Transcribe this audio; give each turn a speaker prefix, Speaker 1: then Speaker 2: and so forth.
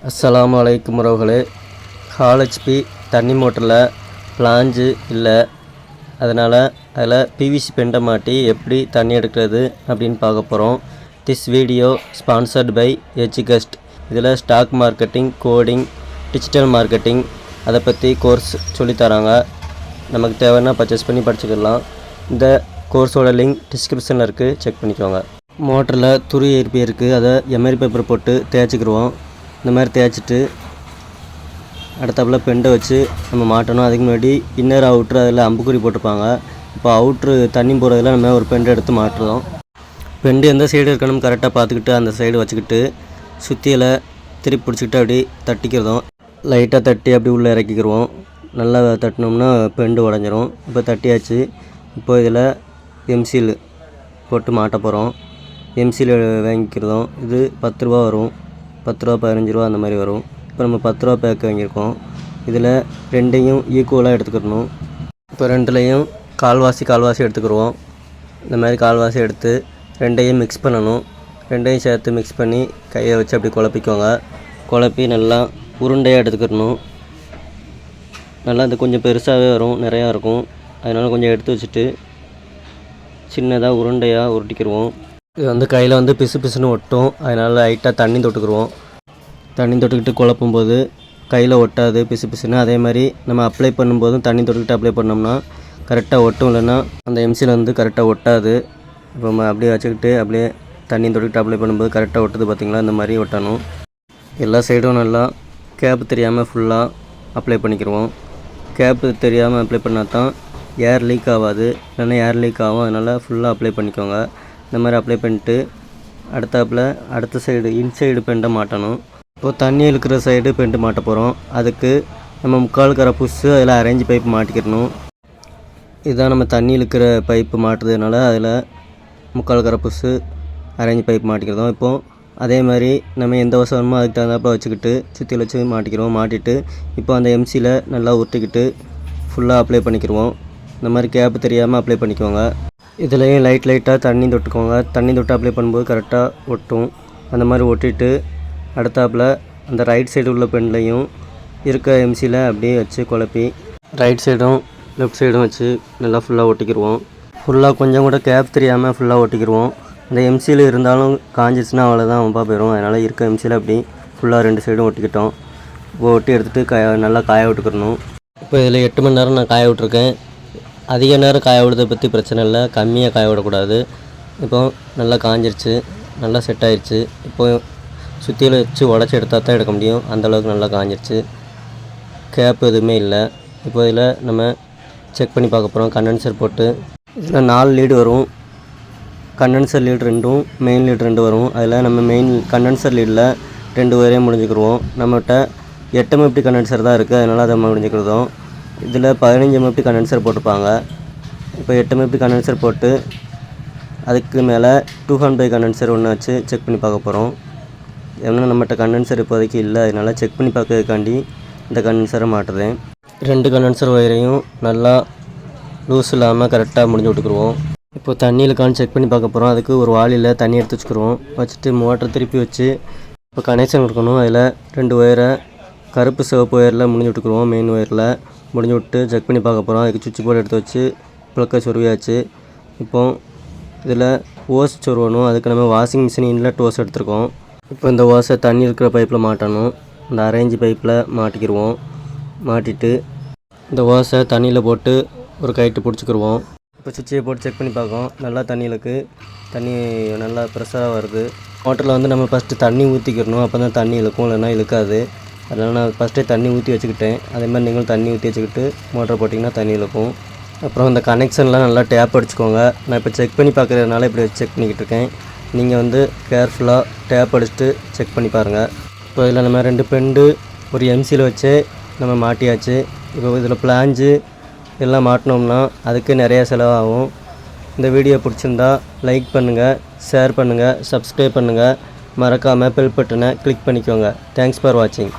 Speaker 1: அஸ்ஸலாமு அலைக்கும் உறவுகளே. ஹால்-ஹெச்பி தண்ணி மோட்டரில் பிளாஞ்சு இல்லை, அதனால் அதில் பிவிசி பெண்டை மாட்டி எப்படி தண்ணி எடுக்கிறது அப்படின்னு பார்க்க போகிறோம். திஸ் வீடியோ ஸ்பான்சர்ட் பை எஜ்ஜுகஸ்ட். இதில் stock marketing, coding, digital marketing அதை பற்றி கோர்ஸ் சொல்லித்தராங்க. நமக்கு தேவைன்னா பர்ச்சேஸ் பண்ணி படிச்சுக்கலாம். இந்த கோர்ஸோட லிங்க் டிஸ்கிரிப்ஷனில் இருக்குது, செக் பண்ணிக்கோங்க. மோட்டரில் துரு ஏற்பி இருக்குது, அதை எம்ஆரி பேப்பர் போட்டு தேய்ச்சிக்கிடுவோம். இந்த மாதிரி தேய்ச்சிட்டு அடுத்தாப்புல பெண்டை வச்சு நம்ம மாட்டணும். அதுக்கு முன்னாடி இன்னர் அவுட்ரு அதில் அம்புக்குறி போட்டிருப்பாங்க. இப்போ அவுட்ரு தண்ணி போகிறதுல நம்ம ஒரு பெண்டை எடுத்து மாட்டுறோம். பெண்டு எந்த சைடு இருக்கணும் கரெக்டாக பார்த்துக்கிட்டு அந்த சைடு வச்சுக்கிட்டு சுற்றியில் திருப்பி பிடிச்சிக்கிட்டு அப்படி தட்டிக்கிறதும். லைட்டாக தட்டி அப்படி உள்ளே இறக்கிக்கிடுவோம். நல்லா தட்டினோம்னா பெண்டு உடஞ்சிரும். இப்போ தட்டியாச்சு. இப்போ இதில் எம்சில் போட்டு மாட்ட போகிறோம். எம்சில் வாங்கிக்கிறதும். இது 10 ரூபா வரும், 10 ரூபா 15 ரூபா அந்த மாதிரி வரும். இப்போ நம்ம 10 ரூபா பேக்கு வாங்கியிருக்கோம். இதில் ரெண்டையும் ஈக்குவலாக எடுத்துக்கிடணும். இப்போ ரெண்டுலேயும் கால்வாசி எடுத்துக்கிடுவோம். இந்த மாதிரி கால்வாசி எடுத்து ரெண்டையும் மிக்ஸ் பண்ணணும். ரெண்டையும் சேர்த்து மிக்ஸ் பண்ணி கையை வச்சு அப்படி குழப்பிக்கோங்க. குழப்பி நல்லா உருண்டையாக எடுத்துக்கிடணும். நல்லா இது கொஞ்சம் பெருசாகவே வரும், நிறையா இருக்கும். அதனால் கொஞ்சம் எடுத்து வச்சுட்டு சின்னதாக உருண்டையாக உருட்டிக்கிடுவோம். இது வந்து கையில் வந்து பிசு பிசுன்னு ஒட்டும். அதனால் லைட்டாக தண்ணி தொட்டுக்கிடுவோம். தண்ணி தொட்டுக்கிட்டு குழப்பும்போது கையில் ஒட்டாது பிசு பிசுன்னு. அதே மாதிரி நம்ம அப்ளை பண்ணும்போதும் தண்ணி தொட்டுக்கிட்டு அப்ளை பண்ணோம்னா கரெக்டாக ஒட்டும், இல்லைன்னா அந்த எம்சியில் வந்து கரெக்டாக ஒட்டாது. இப்போ நம்ம அப்படியே வச்சுக்கிட்டு அப்படியே தண்ணி தொட்டுக்கிட்டு அப்ளை பண்ணும்போது கரெக்டாக ஒட்டுது பார்த்திங்களா, இந்த மாதிரி ஒட்டணும். எல்லா சைடும் நல்லா கேப்பு தெரியாமல் ஃபுல்லாக அப்ளை பண்ணிக்கிடுவோம். கேப்பு தெரியாமல் அப்ளை பண்ணால் தான் ஏர் லீக் ஆகாது, இல்லைன்னா ஏர் லீக் ஆகும். அதனால் ஃபுல்லாக அப்ளை பண்ணிக்கோங்க. இந்த மாதிரி அப்ளை பண்ணிட்டு அடுத்தாப்பில் அடுத்த சைடு இன்சைடு பெண்டை மாட்டணும். இப்போது தண்ணி இழுக்கிற சைடு பெண்டு மாட்ட போகிறோம். அதுக்கு நம்ம 3/4 கரை புஷ்ஷு அதில் அரேஞ்ச் பைப்பு மாட்டிக்கிடணும். இதுதான் நம்ம தண்ணி இழுக்கிற பைப்பு மாட்டுறதுனால அதில் 3/4 கரை புஷ்ஷு அரேஞ்ச் பைப்பு மாட்டிக்கிறோம். இப்போது அதே மாதிரி நம்ம எந்த வசனமோ அதுக்கு தகுந்தாப்பில் வச்சுக்கிட்டு சுற்றியில் வச்சு மாட்டிக்கிறோம். மாட்டிட்டு இப்போ அந்த எம்சியில் நல்லா உருட்டிக்கிட்டு ஃபுல்லாக அப்ளை பண்ணிக்கிடுவோம். இந்த மாதிரி கேப்பு தெரியாமல் அப்ளை பண்ணிக்கோங்க. இதுலேயும் லைட்டாக தண்ணி தொட்டுக்கோங்க. தண்ணி தொட்டு அப்ளை பண்ணும்போது கரெக்டாக ஒட்டும். அந்த மாதிரி ஒட்டிட்டு அடுத்தாப்பில் அந்த ரைட் சைடு உள்ள பெண்லையும் இருக்க எம்சியில் அப்படியே வச்சு குழப்பி ரைட் சைடும் லெஃப்ட் சைடும் வச்சு நல்லா ஃபுல்லாக ஒட்டிக்கிடுவோம். ஃபுல்லாக கொஞ்சம் கூட கேப் தெரியாமல் ஃபுல்லாக ஒட்டிக்கிடுவோம். இந்த எம்சியில் இருந்தாலும் காஞ்சிச்சுன்னா அவ்வளோதான் வம்பா போயிடும். அதனால் இருக்க எம்சியில் அப்படி ஃபுல்லாக 2 சைடும் ஒட்டிக்கிட்டோம். இப்போ ஒட்டி எடுத்துகிட்டு நல்லா காய விட்டுக்கிடணும். இப்போ இதில் 8 மணி நேரம் நான் காய விட்ருக்கேன். அதிக நேரம் காய விடுறதை பற்றி பிரச்சனை இல்லை, கம்மியாக காய விடக்கூடாது. இப்போ நல்லா காஞ்சிருச்சு, நல்லா செட் ஆயிடுச்சு. இப்போ சுற்றியில் வச்சு உடச்சி எடுத்தால் தான் எடுக்க முடியும். அந்தளவுக்கு நல்லா காஞ்சிருச்சு. கேப் எதுவுமே இல்லை. இப்போ இதில் நம்ம செக் பண்ணி பார்க்க போகிறோம். கண்டென்சர் போட்டு இதில் 4 லீடு வரும். கண்டென்சர் லீடு 2ம் மெயின் லீடு 2 வரும். அதில் நம்ம மெயின் கண்டென்சர் லீடில் 2 வரையும் முடிஞ்சுக்கிடுவோம். நம்மகிட்ட 8 MFT கண்டென்சர் தான் இருக்குது, அதனால் அதை முடிஞ்சுக்கிடுவோம். இதில் 15 MFT கண்டென்சர் போட்டிருப்பாங்க. இப்போ 8 MFT கண்டென்சர் போட்டு அதுக்கு மேலே 200 கண்டென்சர் ஒன்று வச்சு செக் பண்ணி பார்க்க போகிறோம். ஏன்னா நம்மகிட்ட கண்டென்சர் இப்போதைக்கு இல்லை, அதனால் செக் பண்ணி பார்க்கறதுக்காண்டி இந்த கண்டென்சரை மாட்டுறேன். 2 கண்டென்சர் வயரையும் நல்லா லூஸ் இல்லாமல் கரெக்டாக முடிஞ்சு விட்டுக்குருவோம். இப்போ தண்ணி இருக்கான்னு செக் பண்ணி பார்க்க போகிறோம். அதுக்கு ஒரு வாளியில் தண்ணி எடுத்து வச்சுக்கிடுவோம். வச்சுட்டு மோட்டர் திருப்பி வச்சு இப்போ கனெக்ஷன் கொடுக்கணும். அதில் 2 ஒயரை கருப்பு சிவப்பு ஒயரில் முடிஞ்சு விட்டுக்குருவோம். மெயின் ஒயரில் முடிஞ்சு விட்டு செக் பண்ணி பார்க்க போகிறோம். அதுக்கு சுவிட்ச் போர்டு எடுத்து வச்சு ப்ளக்கை சொருவியாச்சு. இப்போ இதில் ஓஸ் சொருவணும். அதுக்கு நம்ம வாஷிங் மிஷின் இன்லெட் ஓஸ் எடுத்துருக்கோம். இப்போ இந்த ஓஸை தண்ணி இருக்கிற பைப்பில் மாட்டணும். இந்த அரேஞ்ச் பைப்பில் மாட்டிக்கிடுவோம். மாட்டிட்டு இந்த ஓஸை தண்ணியில் போட்டு ஒரு கைட்டு பிடிச்சிக்கிடுவோம். இப்போ சுவிட்சை போட்டு செக் பண்ணி பார்க்கோம். நல்லா தண்ணி நல்லா ப்ரெஷராக வருது. மோட்டரில் வந்து நம்ம ஃபஸ்ட்டு தண்ணி ஊற்றிக்கிடணும். அப்போ தான் தண்ணி இழுக்கும், இல்லைன்னா இழுக்காது. அதனால் நான் ஃபஸ்ட்டே தண்ணி ஊற்றி வச்சுக்கிட்டேன். அதே மாதிரி நீங்களும் தண்ணி ஊற்றி வச்சுக்கிட்டு மோட்டர் போட்டிங்கன்னா தண்ணி இழுக்கும். அப்புறம் இந்த கனெக்ஷன்லாம் நல்லா டேப் அடிச்சுக்கோங்க. நான் இப்போ செக் பண்ணி பார்க்குறதுனால இப்படி செக் பண்ணிக்கிட்டு இருக்கேன். நீங்கள் வந்து கேர்ஃபுல்லாக டேப் அடிச்சுட்டு செக் பண்ணி பாருங்கள். இப்போ இதில் நம்ம 2 பெண்டு ஒரு எம்சியில் வச்சு நம்ம மாட்டியாச்சு. இப்போ இதில் பிளாஞ்சு எல்லாம் மாட்டினோம்னா அதுக்கு நிறையா செலவாகும். இந்த வீடியோ பிடிச்சிருந்தா லைக் பண்ணுங்கள், ஷேர் பண்ணுங்கள், சப்ஸ்கிரைப் பண்ணுங்கள். மறக்காமல் பெல் பட்டனை கிளிக் பண்ணிக்கோங்க. தேங்க்ஸ் ஃபார் வாட்சிங்.